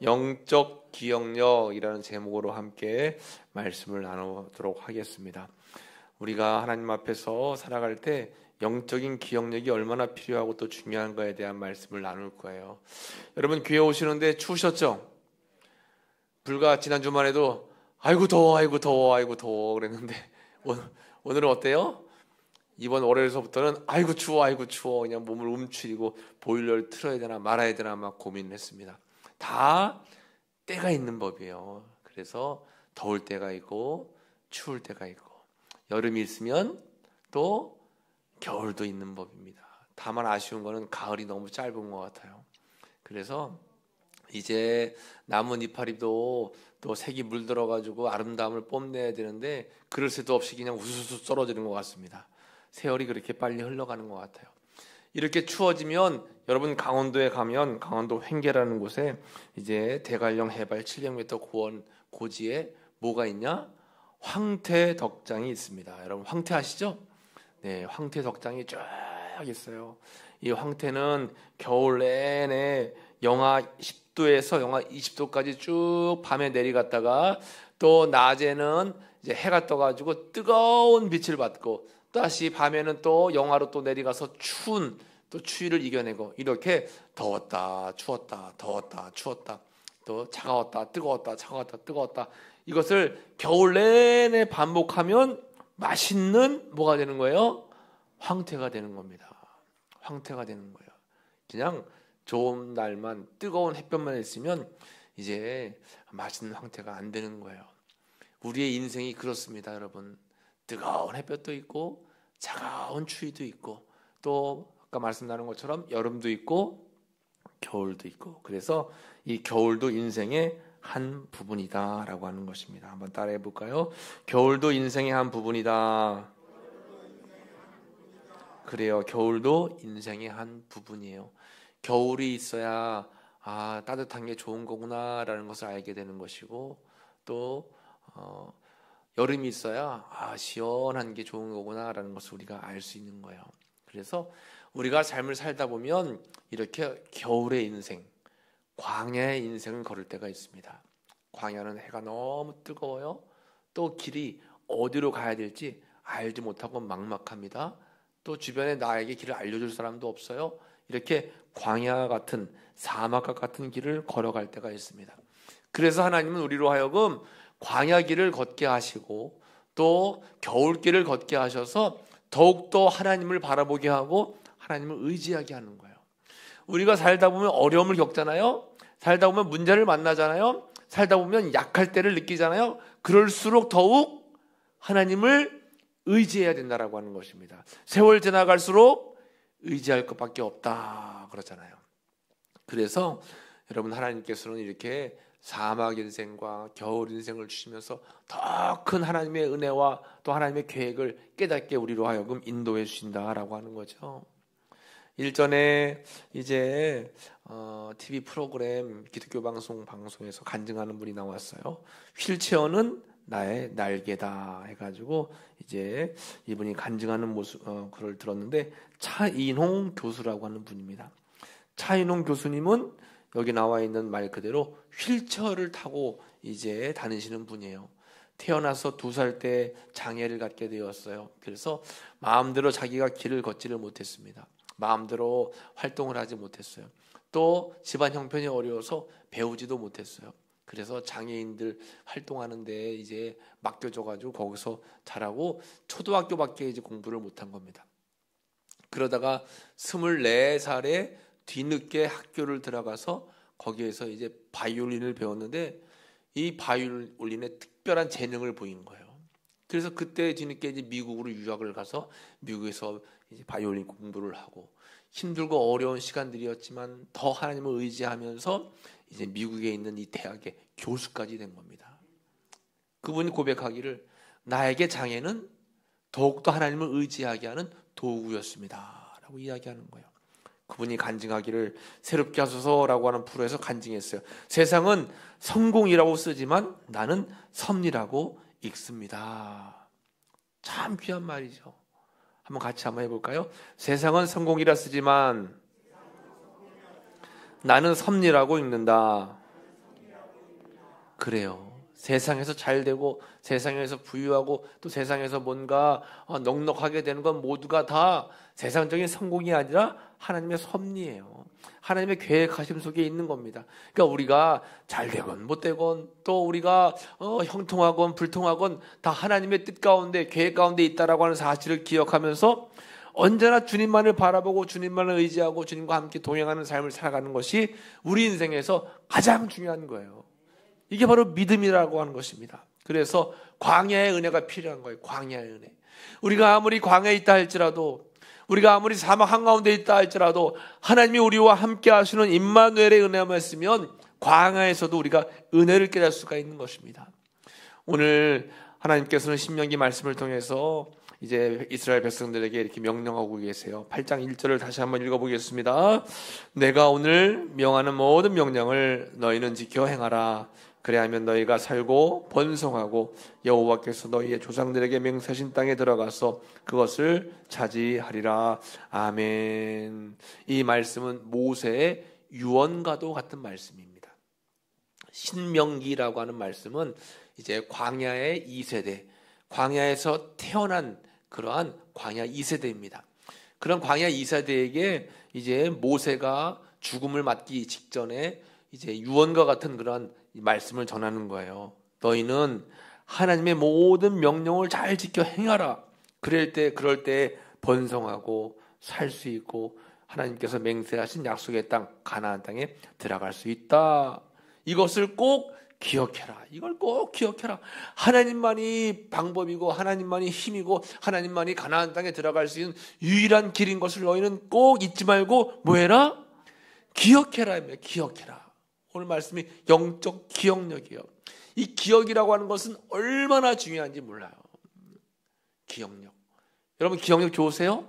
영적 기억력이라는 제목으로 함께 말씀을 나누도록 하겠습니다. 우리가 하나님 앞에서 살아갈 때 영적인 기억력이 얼마나 필요하고 또 중요한가에 대한 말씀을 나눌 거예요. 여러분, 교회 오시는데 추우셨죠? 불과 지난 주만 해도 아이고 더워 그랬는데 오늘은 어때요? 이번 월요일서부터는 아이고 추워 그냥 몸을 움츠리고 보일러를 틀어야 되나 말아야 되나 막 고민을 했습니다. 다 때가 있는 법이에요. 그래서 더울 때가 있고 추울 때가 있고 여름이 있으면 또 겨울도 있는 법입니다. 다만 아쉬운 거는 가을이 너무 짧은 것 같아요. 그래서 이제 나뭇 이파리도 또 색이 물들어가지고 아름다움을 뽐내야 되는데 그럴 새도 없이 그냥 우수수 떨어지는 것 같습니다. 세월이 그렇게 빨리 흘러가는 것 같아요. 이렇게 추워지면 여러분 강원도에 가면 강원도 횡계라는 곳에 이제 대관령 해발 700m 고원 고지에 뭐가 있냐? 황태 덕장이 있습니다. 여러분 황태 아시죠? 네, 황태 덕장이 쫙 있어요. 이 황태는 겨울 내내 영하 10도에서 영하 20도까지 쭉 밤에 내려갔다가 또 낮에는 이제 해가 떠가지고 뜨거운 빛을 받고 다시 밤에는 또 영하로 또 내려가서 추운 또 추위를 이겨내고 이렇게 더웠다 추웠다 더웠다 추웠다 또 차가웠다 뜨거웠다 차가웠다 뜨거웠다 이것을 겨울 내내 반복하면 맛있는 뭐가 되는 거예요? 황태가 되는 겁니다. 황태가 되는 거예요. 그냥 좋은 날만 뜨거운 햇볕만 있으면 이제 맛있는 황태가 안 되는 거예요. 우리의 인생이 그렇습니다, 여러분. 뜨거운 햇볕도 있고 차가운 추위도 있고 또 아까 말씀 나눈 것처럼 여름도 있고 겨울도 있고 그래서 이 겨울도 인생의 한 부분이다라고 하는 것입니다. 한번 따라해 볼까요? 겨울도 인생의 한 부분이다. 그래요. 겨울도 인생의 한 부분이에요. 겨울이 있어야 따뜻한 게 좋은 거구나라는 것을 알게 되는 것이고 또 여름이 있어야 시원한 게 좋은 거구나라는 것을 우리가 알 수 있는 거예요. 그래서 우리가 삶을 살다 보면 이렇게 겨울의 인생, 광야의 인생을 걸을 때가 있습니다. 광야는 해가 너무 뜨거워요. 또 길이 어디로 가야 될지 알지 못하고 막막합니다. 또 주변에 나에게 길을 알려줄 사람도 없어요. 이렇게 광야 같은 사막과 같은 길을 걸어갈 때가 있습니다. 그래서 하나님은 우리로 하여금 광야 길을 걷게 하시고 또 겨울 길을 걷게 하셔서 더욱더 하나님을 바라보게 하고 하나님을 의지하게 하는 거예요. 우리가 살다 보면 어려움을 겪잖아요. 살다 보면 문제를 만나잖아요. 살다 보면 약할 때를 느끼잖아요. 그럴수록 더욱 하나님을 의지해야 된다라고 하는 것입니다. 세월 지나갈수록 의지할 것밖에 없다 그러잖아요. 그래서 여러분 하나님께서는 이렇게 사막 인생과 겨울 인생을 주시면서 더 큰 하나님의 은혜와 또 하나님의 계획을 깨닫게 우리로 하여금 인도해 주신다라고 하는 거죠. 일전에 이제 TV 프로그램 기독교 방송에서 간증하는 분이 나왔어요. 휠체어는 나의 날개다 해가지고 이제 이분이 간증하는 모습 그걸 들었는데 차인홍 교수라고 하는 분입니다. 차인홍 교수님은 여기 나와 있는 말 그대로 휠체어를 타고 이제 다니시는 분이에요. 태어나서 2살 때 장애를 갖게 되었어요. 그래서 마음대로 자기가 길을 걷지를 못했습니다. 마음대로 활동을 하지 못했어요. 또 집안 형편이 어려워서 배우지도 못했어요. 그래서 장애인들 활동하는데 이제 맡겨줘가지고 거기서 자라고 초등학교밖에 이제 공부를 못한 겁니다. 그러다가 24살에 뒤늦게 학교를 들어가서 거기에서 이제 바이올린을 배웠는데 이 바이올린에 특별한 재능을 보인 거예요. 그래서 그때 뒤늦게 이제 미국으로 유학을 가서 미국에서 이제 바이올린 공부를 하고 힘들고 어려운 시간들이었지만 더 하나님을 의지하면서 이제 미국에 있는 이 대학의 교수까지 된 겁니다. 그분이 고백하기를 나에게 장애는 더욱더 하나님을 의지하게 하는 도구였습니다 라고 이야기하는 거예요. 그분이 간증하기를 새롭게 하소서라고 하는 프로에서 간증했어요. 세상은 성공이라고 쓰지만 나는 섭리라고 읽습니다. 참 귀한 말이죠. 한번 같이 한번 해볼까요? 세상은 성공이라 쓰지만 나는 섭리라고 읽는다. 그래요. 세상에서 잘 되고 세상에서 부유하고 또 세상에서 뭔가 넉넉하게 되는 건 모두가 다 세상적인 성공이 아니라 하나님의 섭리예요. 하나님의 계획하심 속에 있는 겁니다. 그러니까 우리가 잘 되건 못 되건 또 우리가 형통하건 불통하건 다 하나님의 뜻 가운데 계획 가운데 있다라고 하는 사실을 기억하면서 언제나 주님만을 바라보고 주님만을 의지하고 주님과 함께 동행하는 삶을 살아가는 것이 우리 인생에서 가장 중요한 거예요. 이게 바로 믿음이라고 하는 것입니다. 그래서 광야의 은혜가 필요한 거예요. 광야의 은혜. 우리가 아무리 광야에 있다 할지라도, 우리가 아무리 사막 한가운데 있다 할지라도 하나님이 우리와 함께 하시는 임마누엘의 은혜만 있으면 광야에서도 우리가 은혜를 깨달을 수가 있는 것입니다. 오늘 하나님께서는 신명기 말씀을 통해서 이제 이스라엘 백성들에게 이렇게 명령하고 계세요. 8장 1절을 다시 한번 읽어보겠습니다. 내가 오늘 명하는 모든 명령을 너희는 지켜 행하라. 그래야면 너희가 살고 번성하고 여호와께서 너희의 조상들에게 맹세하신 땅에 들어가서 그것을 차지하리라. 아멘. 이 말씀은 모세의 유언과도 같은 말씀입니다. 신명기라고 하는 말씀은 이제 광야의 2세대, 광야에서 태어난 그러한 광야 2세대입니다. 그런 광야 2세대에게 이제 모세가 죽음을 맞기 직전에 이제 유언과 같은 그런 말씀을 전하는 거예요. 너희는 하나님의 모든 명령을 잘 지켜 행하라. 그럴 때 번성하고 살 수 있고 하나님께서 맹세하신 약속의 땅 가나안 땅에 들어갈 수 있다. 이것을 꼭 기억해라. 이걸 꼭 기억해라. 하나님만이 방법이고 하나님만이 힘이고 하나님만이 가나안 땅에 들어갈 수 있는 유일한 길인 것을 너희는 꼭 잊지 말고 뭐해라? 기억해라. 기억해라. 오늘 말씀이 영적 기억력이에요. 이 기억이라고 하는 것은 얼마나 중요한지 몰라요. 기억력. 여러분 기억력 좋으세요?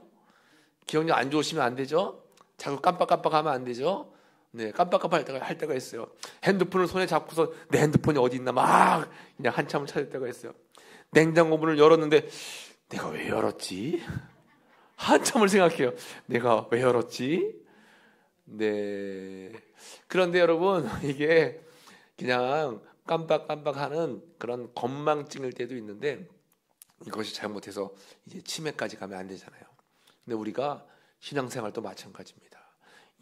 기억력 안 좋으시면 안 되죠? 자꾸 깜빡깜빡하면 안 되죠? 네, 깜빡깜빡 할 때가 있어요. 핸드폰을 손에 잡고서 내 핸드폰이 어디 있나 막 그냥 한참을 찾을 때가 있어요. 냉장고 문을 열었는데 내가 왜 열었지? 한참을 생각해요. 내가 왜 열었지? 네. 그런데 여러분 이게 그냥 깜빡깜빡하는 그런 건망증일 때도 있는데 이것이 잘못해서 이제 치매까지 가면 안 되잖아요. 근데 우리가 신앙생활도 마찬가지입니다.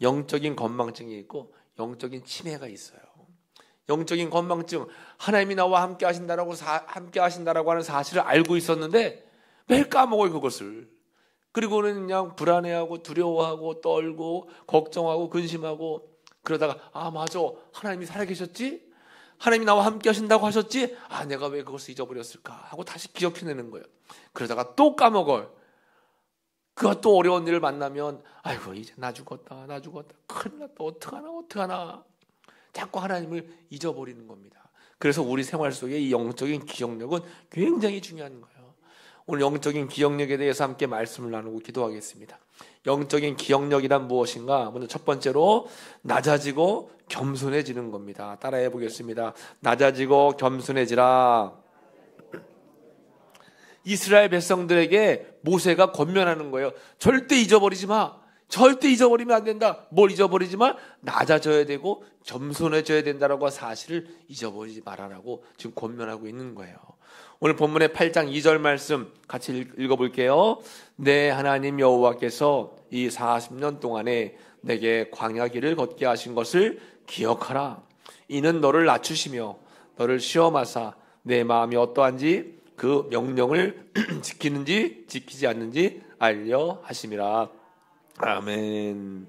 영적인 건망증이 있고 영적인 치매가 있어요. 영적인 건망증, 하나님이 나와 함께 하신다라고 하는 사실을 알고 있었는데 매일 까먹어요 그것을. 그리고는 그냥 불안해하고 두려워하고 떨고 걱정하고 근심하고 그러다가 맞아, 하나님이 살아계셨지? 하나님이 나와 함께 하신다고 하셨지? 내가 왜 그것을 잊어버렸을까? 하고 다시 기억해내는 거예요. 그러다가 또 까먹어요. 그가 또 어려운 일을 만나면 아이고 이제 나 죽었다 큰일 났다 어떡하나 자꾸 하나님을 잊어버리는 겁니다. 그래서 우리 생활 속에 이 영적인 기억력은 굉장히 중요한 거예요. 오늘 영적인 기억력에 대해서 함께 말씀을 나누고 기도하겠습니다. 영적인 기억력이란 무엇인가? 먼저 첫 번째로 낮아지고 겸손해지는 겁니다. 따라해 보겠습니다. 낮아지고 겸손해지라. 이스라엘 백성들에게 모세가 권면하는 거예요. 절대 잊어버리지 마. 절대 잊어버리면 안 된다. 뭘 잊어버리지 마? 낮아져야 되고 겸손해져야 된다라고 사실을 잊어버리지 말아라고 지금 권면하고 있는 거예요. 오늘 본문의 8장 2절 말씀 같이 읽어볼게요. 내 하나님 여호와께서 이 40년 동안에 내게 광야 길을 걷게 하신 것을 기억하라. 이는 너를 낮추시며 너를 시험하사 내 마음이 어떠한지 그 명령을 지키는지 지키지 않는지 알려 하심이라. 아멘.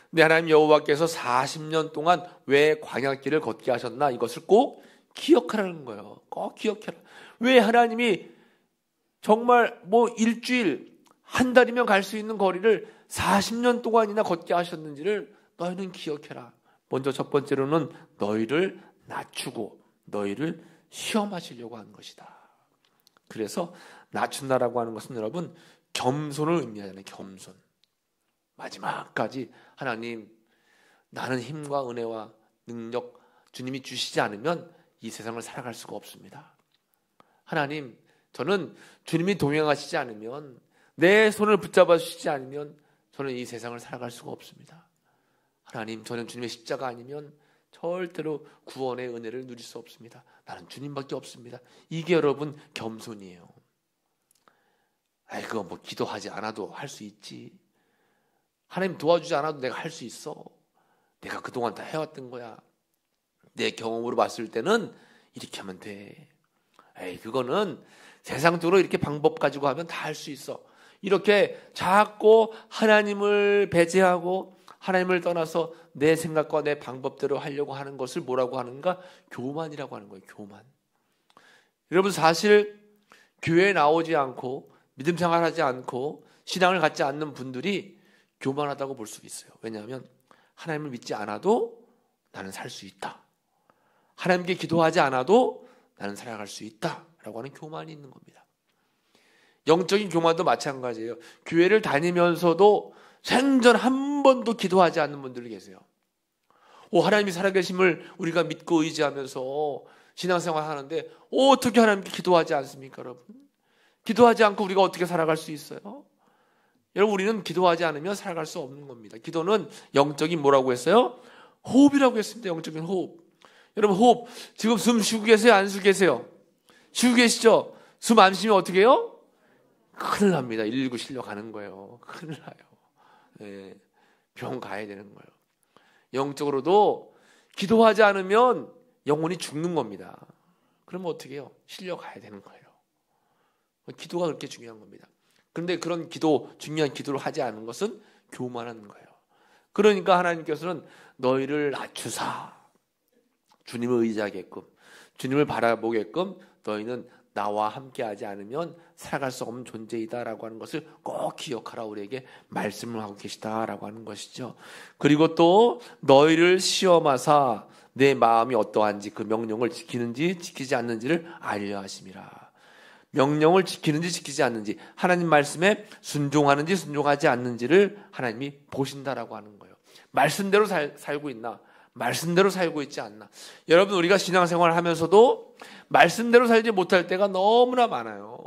내 하나님 여호와께서 40년 동안 왜 광야길을 걷게 하셨나? 이것을 꼭 기억하라는 거예요. 꼭 기억해라. 왜 하나님이 정말 일주일, 한 달이면 갈 수 있는 거리를 40년 동안이나 걷게 하셨는지를 너희는 기억해라. 먼저 첫 번째로는 너희를 낮추고 너희를 시험하시려고 하는 것이다. 그래서 낮춘다라고 하는 것은 여러분 겸손을 의미하잖아요. 겸손. 마지막까지 하나님, 나는 힘과 은혜와 능력 주님이 주시지 않으면 이 세상을 살아갈 수가 없습니다. 하나님, 저는 주님이 동행하시지 않으면, 내 손을 붙잡아 주시지 않으면 저는 이 세상을 살아갈 수가 없습니다. 하나님, 저는 주님의 십자가 아니면 절대로 구원의 은혜를 누릴 수 없습니다. 나는 주님밖에 없습니다. 이게 여러분 겸손이에요. 아이, 그거 뭐 기도하지 않아도 할 수 있지. 하나님 도와주지 않아도 내가 할 수 있어. 내가 그동안 다 해왔던 거야. 내 경험으로 봤을 때는 이렇게 하면 돼. 에이, 그거는 세상적으로 이렇게 방법 가지고 하면 다 할 수 있어. 이렇게 자꾸 하나님을 배제하고 하나님을 떠나서 내 생각과 내 방법대로 하려고 하는 것을 뭐라고 하는가? 교만이라고 하는 거예요. 교만. 여러분, 사실 교회에 나오지 않고 믿음 생활하지 않고 신앙을 갖지 않는 분들이 교만하다고 볼 수 있어요. 왜냐하면 하나님을 믿지 않아도 나는 살 수 있다. 하나님께 기도하지 않아도 나는 살아갈 수 있다라고 하는 교만이 있는 겁니다. 영적인 교만도 마찬가지예요. 교회를 다니면서도 생전 한 번도 기도하지 않는 분들이 계세요. 하나님이 살아계심을 우리가 믿고 의지하면서 신앙생활 하는데 어떻게 하나님께 기도하지 않습니까, 여러분? 기도하지 않고 우리가 어떻게 살아갈 수 있어요? 여러분, 우리는 기도하지 않으면 살아갈 수 없는 겁니다. 기도는 영적인 뭐라고 했어요? 호흡이라고 했습니다. 영적인 호흡. 여러분, 호흡, 지금 숨 쉬고 계세요? 안 쉬고 계세요? 쉬고 계시죠? 숨 안 쉬면 어떻게 해요? 큰일 납니다. 119 실려가는 거예요. 큰일 나요. 네, 병원 가야 되는 거예요. 영적으로도 기도하지 않으면 영혼이 죽는 겁니다. 그러면 어떻게 해요? 실려가야 되는 거예요. 기도가 그렇게 중요한 겁니다. 그런데 그런 기도, 중요한 기도를 하지 않는 것은 교만한 거예요. 그러니까 하나님께서는 너희를 낮추사, 주님을 의지하게끔, 주님을 바라보게끔 너희는 나와 함께하지 않으면 살아갈 수 없는 존재이다라고 하는 것을 꼭 기억하라 우리에게 말씀을 하고 계시다라고 하는 것이죠. 그리고 또 너희를 시험하사 내 마음이 어떠한지 그 명령을 지키는지 지키지 않는지를 알려 하심이라. 명령을 지키는지 지키지 않는지, 하나님 말씀에 순종하는지 순종하지 않는지를 하나님이 보신다라고 하는 거예요. 말씀대로 살고 있나? 말씀대로 살고 있지 않나? 여러분, 우리가 신앙생활을 하면서도 말씀대로 살지 못할 때가 너무나 많아요.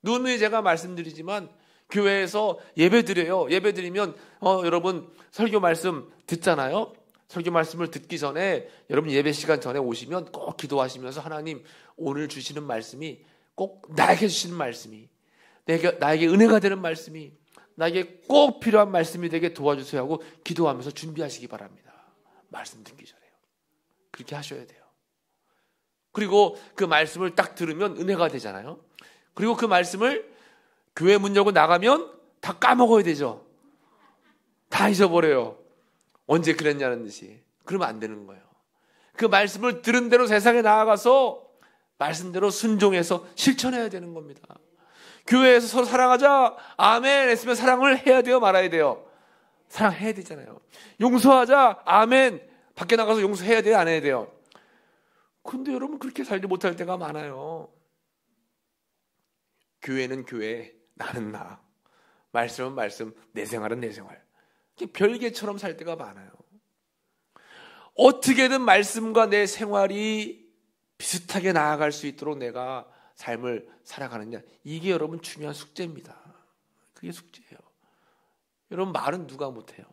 누누이 제가 말씀드리지만 교회에서 예배드려요. 예배드리면 여러분 설교 말씀 듣잖아요. 설교 말씀을 듣기 전에 여러분 예배 시간 전에 오시면 꼭 기도하시면서 하나님, 오늘 주시는 말씀이 꼭 나에게 주시는 말씀이, 나에게 은혜가 되는 말씀이, 나에게 꼭 필요한 말씀이 되게 도와주세요 하고 기도하면서 준비하시기 바랍니다. 말씀 듣기 전에요. 그렇게 하셔야 돼요. 그리고 그 말씀을 딱 들으면 은혜가 되잖아요. 그리고 그 말씀을 교회 문 열고 나가면 다 까먹어야 되죠. 다 잊어버려요. 언제 그랬냐는 듯이. 그러면 안 되는 거예요. 그 말씀을 들은 대로 세상에 나아가서 말씀대로 순종해서 실천해야 되는 겁니다. 교회에서 서로 사랑하자, 아멘 했으면 사랑을 해야 돼요, 말아야 돼요? 사랑해야 되잖아요. 용서하자, 아멘. 밖에 나가서 용서해야 돼요, 안 해야 돼요? 근데 여러분 그렇게 살지 못할 때가 많아요. 교회는 교회, 나는 나. 말씀은 말씀, 내 생활은 내 생활. 별개처럼 살 때가 많아요. 어떻게든 말씀과 내 생활이 비슷하게 나아갈 수 있도록 내가 삶을 살아가느냐, 이게 여러분 중요한 숙제입니다. 그게 숙제예요. 여러분, 말은 누가 못해요?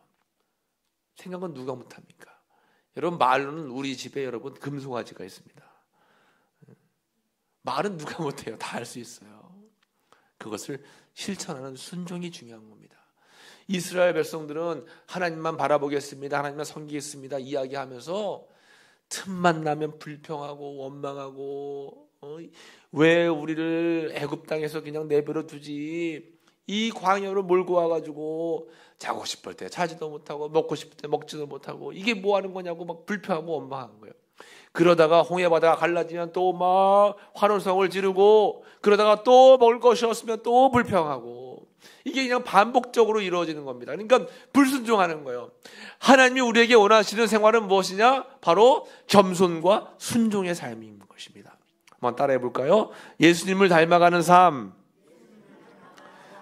생각은 누가 못합니까? 여러분, 말로는 우리 집에 여러분 금송아지가 있습니다. 말은 누가 못해요? 다 할 수 있어요. 그것을 실천하는 순종이 중요한 겁니다. 이스라엘 백성들은 하나님만 바라보겠습니다, 하나님만 섬기겠습니다 이야기하면서 틈만 나면 불평하고 원망하고 왜 우리를 애굽 땅에서 그냥 내버려 두지, 이 광야로 몰고 와가지고 자고 싶을 때 자지도 못하고 먹고 싶을 때 먹지도 못하고 이게 뭐 하는 거냐고 막 불평하고 원망한 거예요. 그러다가 홍해 바다가 갈라지면 또 막 환호성을 지르고, 그러다가 또 먹을 것이 없으면 또 불평하고, 이게 그냥 반복적으로 이루어지는 겁니다. 그러니까 불순종하는 거예요. 하나님이 우리에게 원하시는 생활은 무엇이냐? 바로 겸손과 순종의 삶인 것입니다. 한번 따라해 볼까요? 예수님을 닮아가는 삶,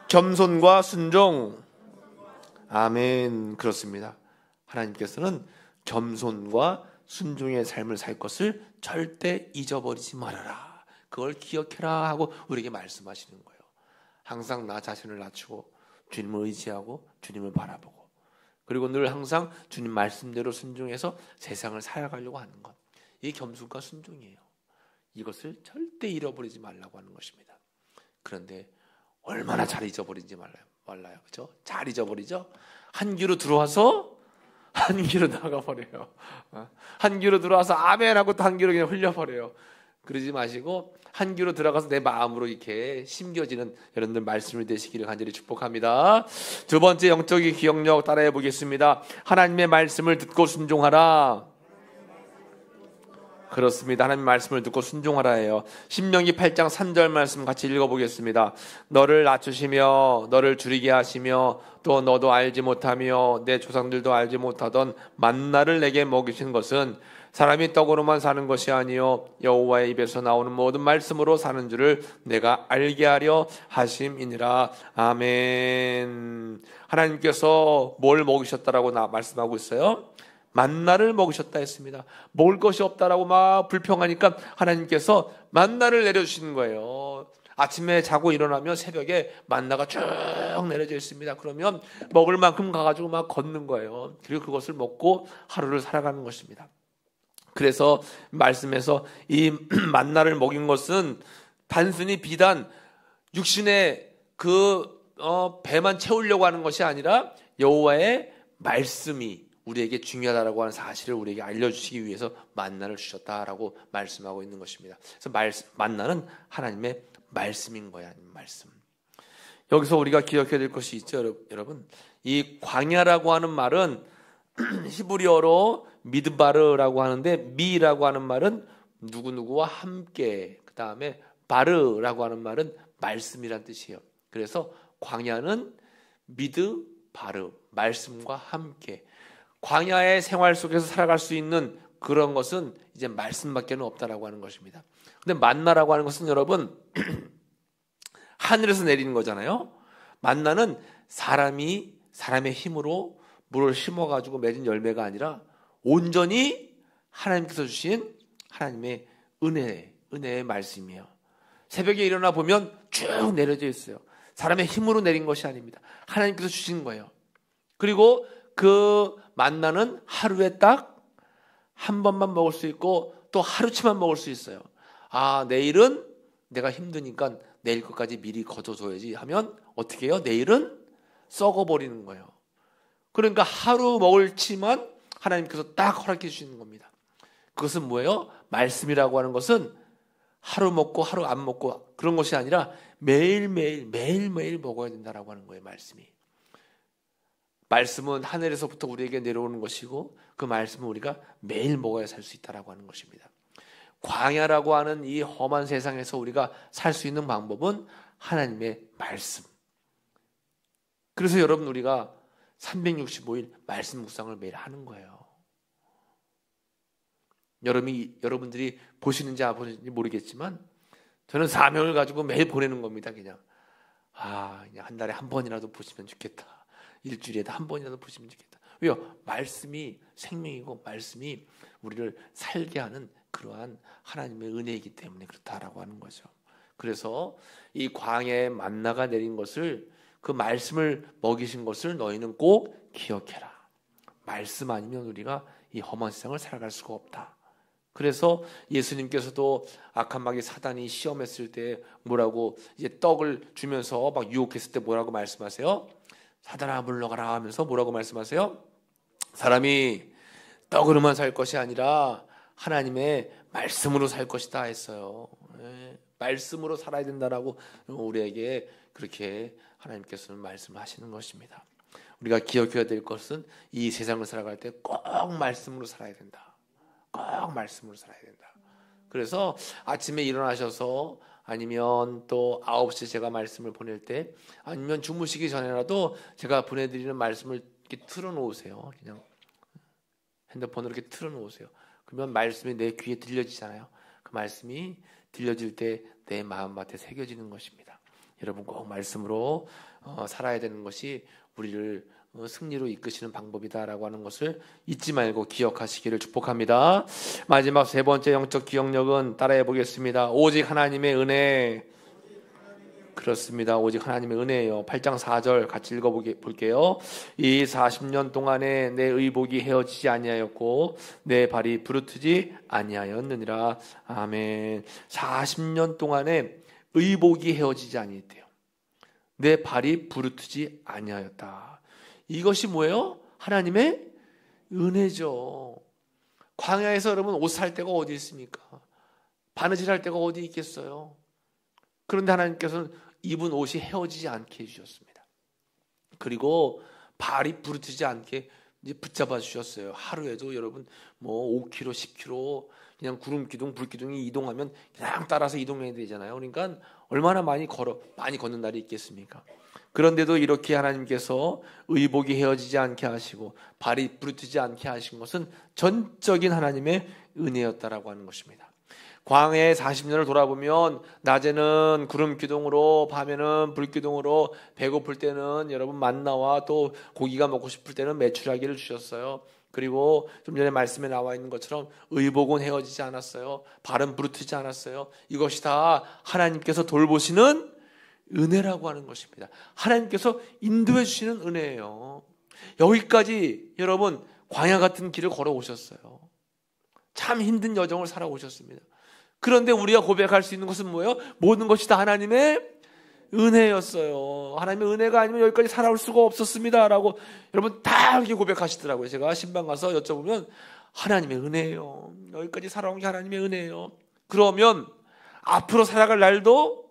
겸손과 순종. 아멘. 그렇습니다. 하나님께서는 겸손과 순종의 삶을 살 것을 절대 잊어버리지 말아라, 그걸 기억해라 하고 우리에게 말씀하시는 거예요. 항상 나 자신을 낮추고 주님을 의지하고 주님을 바라보고, 그리고 늘 항상 주님 말씀대로 순종해서 세상을 살아가려고 하는 것. 이게 겸손과 순종이에요. 이것을 절대 잃어버리지 말라고 하는 것입니다. 그런데 얼마나 잘 잊어버리지 말라요. 그죠? 잘 잊어버리죠? 한 귀로 들어와서 한 귀로 나가버려요. 한 귀로 들어와서 아멘 하고 또 한 귀로 그냥 흘려버려요. 그러지 마시고 한 귀로 들어가서 내 마음으로 이렇게 심겨지는 여러분들 말씀을 되시기를 간절히 축복합니다. 두 번째 영적인 기억력 따라해 보겠습니다. 하나님의 말씀을 듣고 순종하라. 그렇습니다. 하나님의 말씀을 듣고 순종하라예요. 신명기 8장 3절 말씀 같이 읽어보겠습니다. 너를 낮추시며 너를 줄이게 하시며 또 너도 알지 못하며 내 조상들도 알지 못하던 만나를 내게 먹이신 것은 사람이 떡으로만 사는 것이 아니요 여호와의 입에서 나오는 모든 말씀으로 사는 줄을 내가 알게 하려 하심이니라. 아멘. 하나님께서 뭘 먹이셨다라고 말씀하고 있어요? 만나를 먹으셨다 했습니다. 먹을 것이 없다라고 막 불평하니까 하나님께서 만나를 내려주시는 거예요. 아침에 자고 일어나면 새벽에 만나가 쭉 내려져 있습니다. 그러면 먹을 만큼 가가지고 막 걷는 거예요. 그리고 그것을 먹고 하루를 살아가는 것입니다. 그래서 말씀에서 이 만나를 먹인 것은 단순히 비단 육신의 배만 채우려고 하는 것이 아니라 여호와의 말씀이 우리에게 중요하다라고 하는 사실을 우리에게 알려주시기 위해서 만나를 주셨다라고 말씀하고 있는 것입니다. 그래서 만나는 하나님의 말씀인 거야. 말씀. 여기서 우리가 기억해야 될 것이 있죠, 여러분. 이 광야라고 하는 말은 히브리어로 미드바르라고 하는데 미라고 하는 말은 누구누구와 함께, 그 다음에 바르라고 하는 말은 말씀이란 뜻이에요. 그래서 광야는 미드바르, 말씀과 함께. 광야의 생활 속에서 살아갈 수 있는 그런 것은 이제 말씀밖에 없다라고 하는 것입니다. 근데 만나라고 하는 것은 여러분 하늘에서 내리는 거잖아요. 만나는 사람의 힘으로 물을 심어가지고 맺은 열매가 아니라 온전히 하나님께서 주신 하나님의 은혜의 말씀이에요. 새벽에 일어나 보면 쭉 내려져 있어요. 사람의 힘으로 내린 것이 아닙니다. 하나님께서 주신 거예요. 그리고 그 만나는 하루에 딱 한 번만 먹을 수 있고 또 하루치만 먹을 수 있어요. 아, 내일은 내가 힘드니까 내일 것까지 미리 거둬줘야지 하면 어떻게 해요? 내일은 썩어버리는 거예요. 그러니까 하루 먹을 치만 하나님께서 딱 허락해 주시는 겁니다. 그것은 뭐예요? 말씀이라고 하는 것은 하루 먹고 하루 안 먹고 그런 것이 아니라 매일매일 먹어야 된다라고 하는 거예요. 말씀은 하늘에서부터 우리에게 내려오는 것이고 그 말씀은 우리가 매일 먹어야 살 수 있다라고 하는 것입니다. 광야라고 하는 이 험한 세상에서 우리가 살 수 있는 방법은 하나님의 말씀. 그래서 여러분 우리가 365일 말씀 묵상을 매일 하는 거예요. 여러분들이 보시는지 안 보시는지 모르겠지만 저는 사명을 가지고 매일 보내는 겁니다. 그냥 한 달에 한 번이라도 보시면 좋겠다. 일주일에 한 번이라도 보시면 좋겠다. 왜요? 말씀이 생명이고 말씀이 우리를 살게 하는 그러한 하나님의 은혜이기 때문에 그렇다라고 하는 거죠. 그래서 이 광야에 만나가 내린 것을 그 말씀을 먹이신 것을 너희는 꼭 기억해라. 말씀 아니면 우리가 이 험한 세상을 살아갈 수가 없다. 그래서 예수님께서도 악한 마귀 사단이 시험했을 때 뭐라고 이제 떡을 주면서 막 유혹했을 때 뭐라고 말씀하세요? 사단아 물러가라 하면서 뭐라고 말씀하세요? 사람이 떡으로만 살 것이 아니라 하나님의 말씀으로 살 것이다 했어요. 말씀으로 살아야 된다라고 우리에게 그렇게 하나님께서는 말씀하시는 것입니다. 우리가 기억해야 될 것은 이 세상을 살아갈 때 꼭 말씀으로 살아야 된다. 꼭 말씀으로 살아야 된다. 그래서 아침에 일어나셔서 아니면 또 9시에 제가 말씀을 보낼 때 아니면 주무시기 전에라도 제가 보내드리는 말씀을 이렇게 틀어놓으세요. 그냥 핸드폰으로 이렇게 틀어놓으세요. 그러면 말씀이 내 귀에 들려지잖아요. 그 말씀이 들려질 때 내 마음밭에 새겨지는 것입니다. 여러분 꼭 말씀으로 살아야 되는 것이 우리를 승리로 이끄시는 방법이다라고 하는 것을 잊지 말고 기억하시기를 축복합니다. 마지막 세 번째 영적 기억력은 따라해 보겠습니다. 오직 하나님의 은혜, 그렇습니다. 오직 하나님의 은혜예요. 8장 4절 같이 읽어볼게요. 이 40년 동안에 내 의복이 헤어지지 아니하였고 내 발이 부르트지 아니하였느니라. 아멘. 40년 동안에 의복이 헤어지지 아니했대요. 내 발이 부르트지 아니하였다. 이것이 뭐예요? 하나님의 은혜죠. 광야에서 여러분 옷 살 데가 어디 있습니까? 바느질 할 데가 어디 있겠어요? 그런데 하나님께서는 입은 옷이 헤어지지 않게 해주셨습니다. 그리고 발이 부르트지 않게 이제 붙잡아 주셨어요. 하루에도 여러분 뭐 5km, 10km 그냥 구름 기둥, 불 기둥이 이동하면 그냥 따라서 이동해야 되잖아요. 그러니까 얼마나 많이 걷는 날이 있겠습니까? 그런데도 이렇게 하나님께서 의복이 헤어지지 않게 하시고 발이 부르트지 않게 하신 것은 전적인 하나님의 은혜였다라고 하는 것입니다. 광야의 40년을 돌아보면 낮에는 구름 기둥으로, 밤에는 불 기둥으로, 배고플 때는 여러분 만나와 또 고기가 먹고 싶을 때는 메추라기를 주셨어요. 그리고 좀 전에 말씀에 나와 있는 것처럼 의복은 헤어지지 않았어요. 발은 부르트지 않았어요. 이것이 다 하나님께서 돌보시는 은혜라고 하는 것입니다. 하나님께서 인도해 주시는 은혜예요. 여기까지 여러분 광야 같은 길을 걸어오셨어요. 참 힘든 여정을 살아오셨습니다. 그런데 우리가 고백할 수 있는 것은 뭐예요? 모든 것이 다 하나님의 은혜였어요. 하나님의 은혜가 아니면 여기까지 살아올 수가 없었습니다 라고 여러분 다 이렇게 고백하시더라고요. 제가 신방 가서 여쭤보면 하나님의 은혜예요. 여기까지 살아온 게 하나님의 은혜예요. 그러면 앞으로 살아갈 날도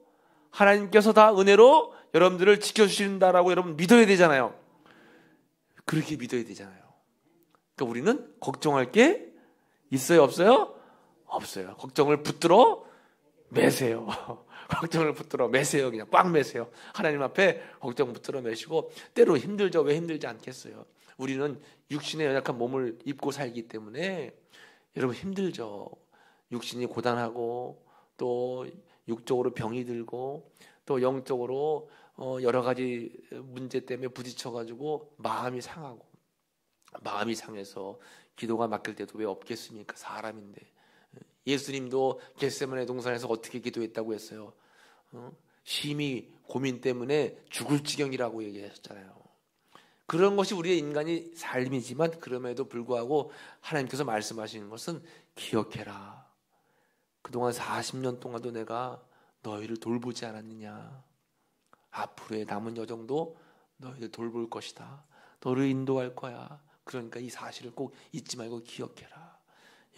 하나님께서 다 은혜로 여러분들을 지켜주신다라고 여러분 믿어야 되잖아요. 그렇게 믿어야 되잖아요. 그러니까 우리는 걱정할 게 있어요? 없어요? 없어요. 걱정을 붙들어 매세요. 걱정을 붙들어 매세요. 그냥 꽉 매세요. 하나님 앞에 걱정 붙들어 매시고 때로 힘들죠. 왜 힘들지 않겠어요? 우리는 육신의 연약한 몸을 입고 살기 때문에 여러분 힘들죠. 육신이 고단하고 또 육적으로 병이 들고 또 영적으로 여러 가지 문제 때문에 부딪혀가지고 마음이 상하고 마음이 상해서 기도가 막힐 때도 왜 없겠습니까? 사람인데. 예수님도 겟세마네 동산에서 어떻게 기도했다고 했어요? 심히 고민 때문에 죽을 지경이라고 얘기하셨잖아요. 그런 것이 우리의 인간의 삶이지만 그럼에도 불구하고 하나님께서 말씀하시는 것은 기억해라. 그동안 40년 동안도 내가 너희를 돌보지 않았느냐. 앞으로의 남은 여정도 너희를 돌볼 것이다. 너를 인도할 거야. 그러니까 이 사실을 꼭 잊지 말고 기억해라.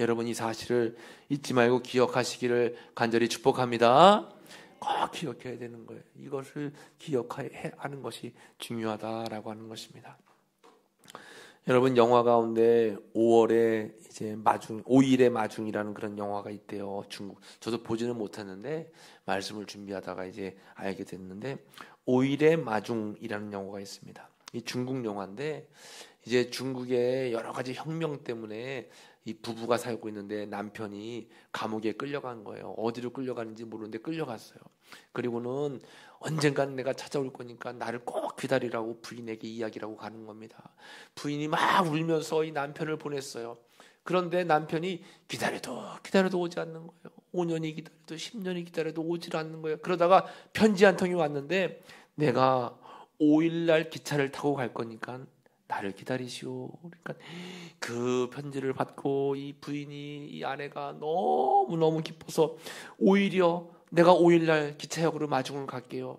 여러분 이 사실을 잊지 말고 기억하시기를 간절히 축복합니다. 꼭 기억해야 되는 거예요. 이것을 기억하는 것이 중요하다라고 하는 것입니다. 여러분 영화 가운데 5월에 이제 5일의 마중이라는 그런 영화가 있대요. 중국. 저도 보지는 못했는데 말씀을 준비하다가 이제 알게 됐는데 5일의 마중이라는 영화가 있습니다. 이 중국 영화인데 이제 중국의 여러 가지 혁명 때문에 이 부부가 살고 있는데 남편이 감옥에 끌려간 거예요. 어디로 끌려가는지 모르는데 끌려갔어요. 그리고는 언젠간 내가 찾아올 거니까 나를 꼭 기다리라고 부인에게 이야기라고 가는 겁니다. 부인이 막 울면서 이 남편을 보냈어요. 그런데 남편이 기다려도 오지 않는 거예요. 5년이 기다려도 10년이 기다려도 오질 않는 거예요. 그러다가 편지 한 통이 왔는데 내가 5일날 기차를 타고 갈 거니까 나를 기다리시오. 그러니까 그 편지를 받고 이 부인이 이 아내가 너무너무 기뻐서 오히려 내가 5일날 기차역으로 마중을 갈게요.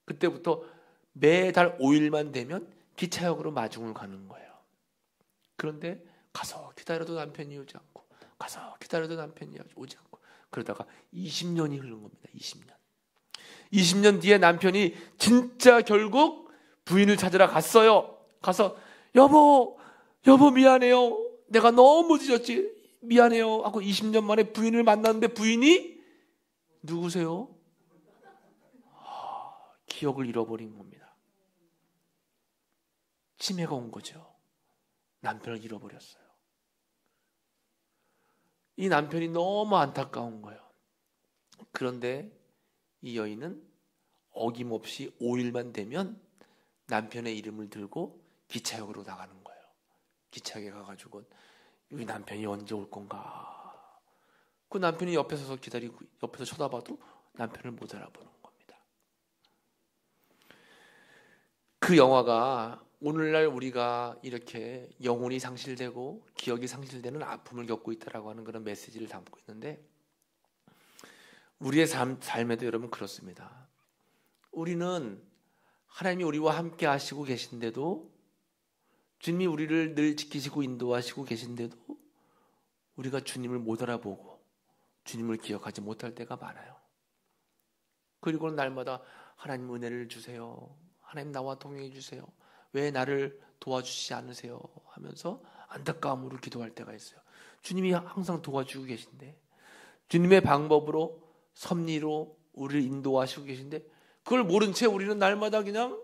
그때부터 매달 5일만 되면 기차역으로 마중을 가는 거예요. 그런데 가서 기다려도 남편이 오지 않고 가서 기다려도 남편이 오지 않고 그러다가 20년이 흐른 겁니다. 20년 뒤에 남편이 진짜 결국 부인을 찾으러 갔어요. 가서 여보 미안해요. 내가 너무 늦었지. 미안해요. 하고 20년 만에 부인을 만났는데 부인이 누구세요? 기억을 잃어버린 겁니다. 치매가 온 거죠. 남편을 잃어버렸어요. 이 남편이 너무 안타까운 거예요. 그런데 이 여인은 어김없이 5일만 되면 남편의 이름을 들고 기차역으로 나가는 거예요. 기차역에 가가지고 이 남편이 언제 올 건가. 그 남편이 옆에 서서 기다리고 옆에서 쳐다봐도 남편을 못 알아보는 겁니다. 그 영화가 오늘날 우리가 이렇게 영혼이 상실되고 기억이 상실되는 아픔을 겪고 있다라고 하는 그런 메시지를 담고 있는데, 우리의 삶에도 여러분 그렇습니다. 우리는 하나님이 우리와 함께 하시고 계신데도, 주님이 우리를 늘 지키시고 인도하시고 계신데도 우리가 주님을 못 알아보고 주님을 기억하지 못할 때가 많아요. 그리고 날마다 하나님 은혜를 주세요, 하나님 나와 동행해 주세요, 왜 나를 도와주시지 않으세요 하면서 안타까움으로 기도할 때가 있어요. 주님이 항상 도와주고 계신데, 주님의 방법으로 섭리로 우리를 인도하시고 계신데, 그걸 모른 채 우리는 날마다 그냥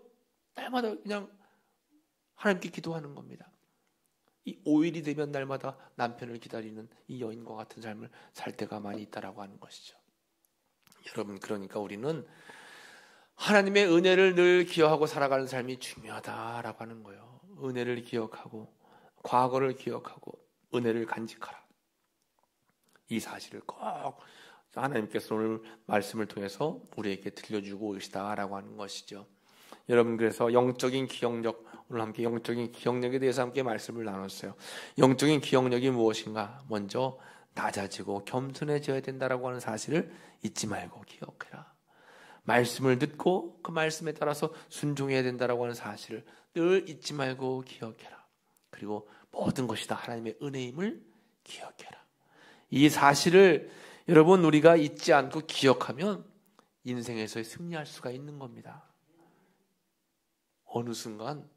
하나님께 기도하는 겁니다. 이 5일이 되면 날마다 남편을 기다리는 이 여인과 같은 삶을 살 때가 많이 있다라고 하는 것이죠. 여러분, 그러니까 우리는 하나님의 은혜를 늘 기억하고 살아가는 삶이 중요하다라고 하는 거예요. 은혜를 기억하고 과거를 기억하고 은혜를 간직하라. 이 사실을 꼭 하나님께서 오늘 말씀을 통해서 우리에게 들려주고 계시다라고 하는 것이죠. 여러분, 그래서 영적인 기억력, 오늘 함께 영적인 기억력에 대해서 함께 말씀을 나눴어요. 영적인 기억력이 무엇인가? 먼저 낮아지고 겸손해져야 된다라고 하는 사실을 잊지 말고 기억해라. 말씀을 듣고 그 말씀에 따라서 순종해야 된다라고 하는 사실을 늘 잊지 말고 기억해라. 그리고 모든 것이 다 하나님의 은혜임을 기억해라. 이 사실을 여러분, 우리가 잊지 않고 기억하면 인생에서 승리할 수가 있는 겁니다. 어느 순간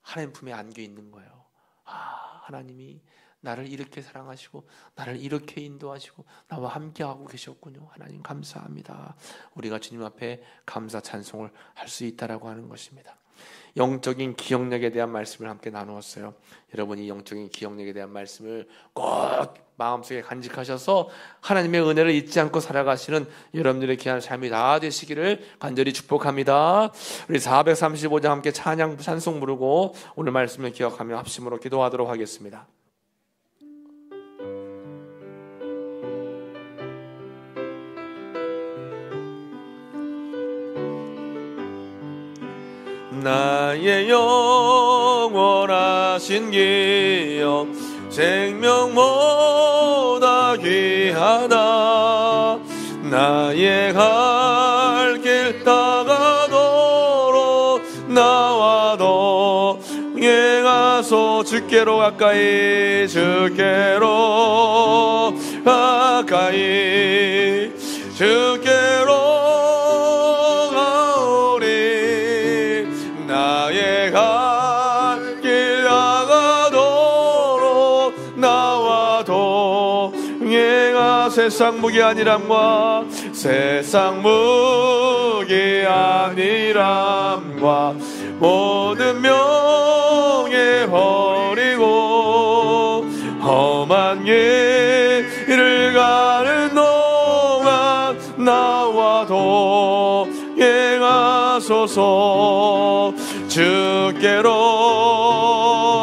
하나님 품에 안겨 있는 거예요. 하나님이 나를 이렇게 사랑하시고 나를 이렇게 인도하시고 나와 함께하고 계셨군요. 하나님 감사합니다. 우리가 주님 앞에 감사 찬송을 할 수 있다라고 하는 것입니다. 영적인 기억력에 대한 말씀을 함께 나누었어요. 여러분이 영적인 기억력에 대한 말씀을 꼭 마음속에 간직하셔서 하나님의 은혜를 잊지 않고 살아가시는 여러분들의 귀한 삶이 다 되시기를 간절히 축복합니다. 우리 435장 함께 찬양 찬송 부르고 오늘 말씀을 기억하며 합심으로 기도하도록 하겠습니다. 나의 영원하신 기억 생명보다 귀하다. 나의 갈 길 다가도록 나와 동행하소. 주께로 가까이 주께로 가까이 주께로 세상 무기한이람과 세상 무기한이람과 모든 명예 버리고 험한 길을 가는 동안 나와 동행하소서. 주께로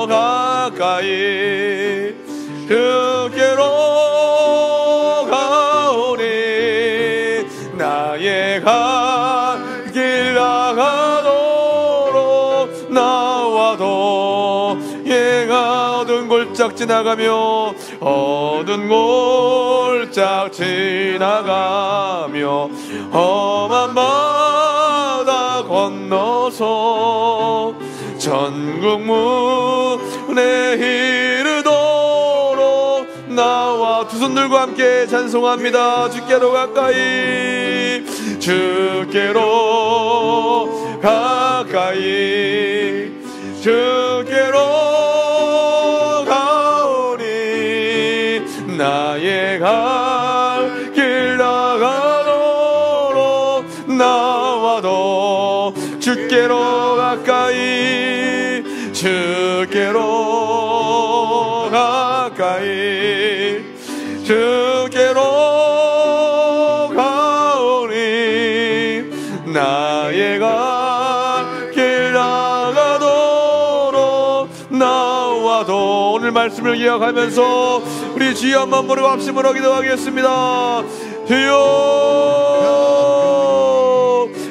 가까이 주께로 나의 갈 길 나가도록 나와 동행하. 어두운 골짝 지나가며 어두운 골짝 지나가며 험한 바다 건너서 천국 문에 이르도록 나와 두 손 들고 함께 찬송합니다. 주께로 가까이 주께로 가까이 주께로 가오니 나의 갈 길 나가도록 나와도 주께로 가까이 주께로 가까이 주께로 가오니 나의 갈 길 나가도록 나와도. 오늘 말씀을 기억하면서 우리 주여 한번 부르고 합심으로 기도하겠습니다. 주여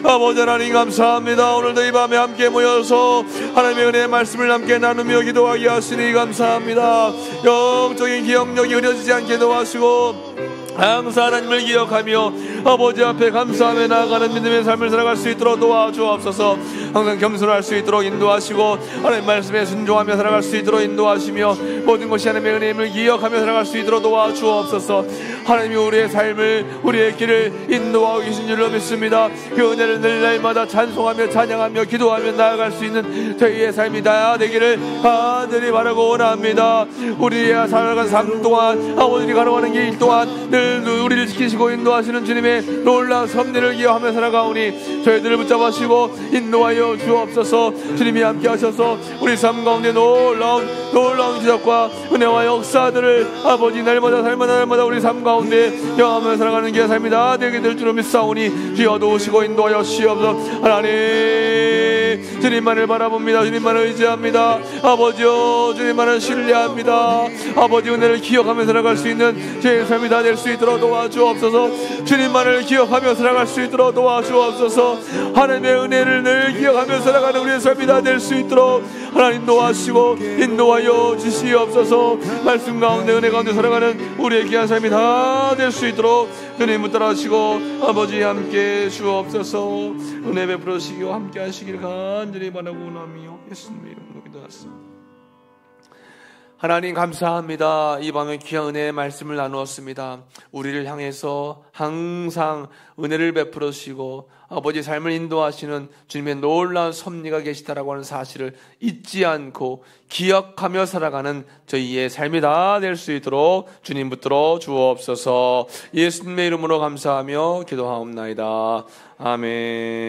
아버지 하나님 감사합니다. 오늘도 이 밤에 함께 모여서 하나님의 은혜의 말씀을 함께 나누며 기도하게 하시니 감사합니다. 영적인 기억력이 흐려지지 않게 도와주시고 항상 하나님을 기억하며 아버지 앞에 감사하며 나아가는 믿음의 삶을 살아갈 수 있도록 도와주옵소서. 항상 겸손할 수 있도록 인도하시고 하나님 말씀에 순종하며 살아갈 수 있도록 인도하시며 모든 것이 하나님의 은혜임을 기억하며 살아갈 수 있도록 도와주옵소서. 하나님이 우리의 삶을 우리의 길을 인도하고 계신 줄로 믿습니다. 그 은혜를 늘 날마다 찬송하며 찬양하며 기도하며 나아갈 수 있는 저희의 삶이 다 되기를 간절히 바라고 원합니다. 우리의 살아간 삶 동안 아버지가 걸어가는 길 동안 늘 우리를 지키시고 인도하시는 주님의 놀라운 섭리를 기억하며 살아가오니 저희들을 붙잡으시고 인도하여 주옵소서. 주님이 함께 하셔서 우리 삶 가운데 놀라운 기적과 은혜와 역사들을 아버지 날마다 우리 삶 가운데 경험하며 살아가는 게 삶이 다 되게 될 줄로 믿사오니 주여 도우시고 인도하여 주옵소서. 하나님 주님만을 바라봅니다. 주님만을 의지합니다. 아버지여 주님만을 신뢰합니다. 아버지 은혜를 기억하며 살아갈 수 있는 제 삶이 다 될 수 있도록 도와주옵소서. 주님만을 기억하며 살아갈 수 있도록 도와주옵소서. 하나님의 은혜를 늘 기억하며 살아가는 우리의 삶이 다 될 수 있도록 하나님 도와주시고 인도하여 주시옵소서. 말씀 가운데 은혜 가운데 살아가는 우리의 귀한 삶이 다 될 수 있도록 주님 붙들어주시고 아버지 함께 주옵소서. 은혜 베풀어 주시고 함께 하시길 간절히 바라고 원하며 예수님의 이름으로 기도하였습니다. 하나님 감사합니다. 이 밤에 귀한 은혜의 말씀을 나누었습니다. 우리를 향해서 항상 은혜를 베풀어 주시고 아버지 삶을 인도하시는 주님의 놀라운 섭리가 계시다라고 하는 사실을 잊지 않고 기억하며 살아가는 저희의 삶이 다 될 수 있도록 주님 붙들어 주옵소서. 예수님의 이름으로 감사하며 기도하옵나이다. 아멘.